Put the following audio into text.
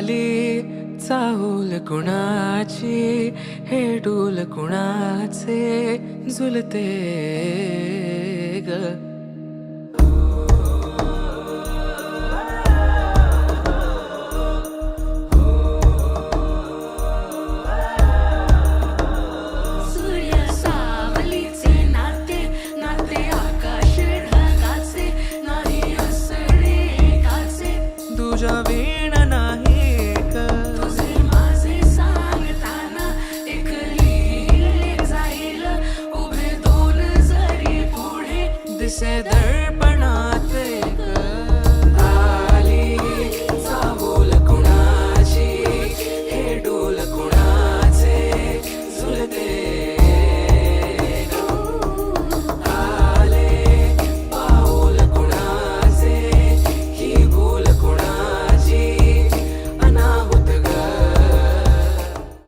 सावली चाहूल कुणाची, हे डूल कुणाचे झुलते ग. सूर्य सावलीचे नाते, नाते आकाश ढगाचे, नाही असणे काचे. तुझ्या वीण नाही ग. तुझे माझे सांगताना एक लिहिले जाईल, उभे दोन जरी पुढे दिसे दर्पणात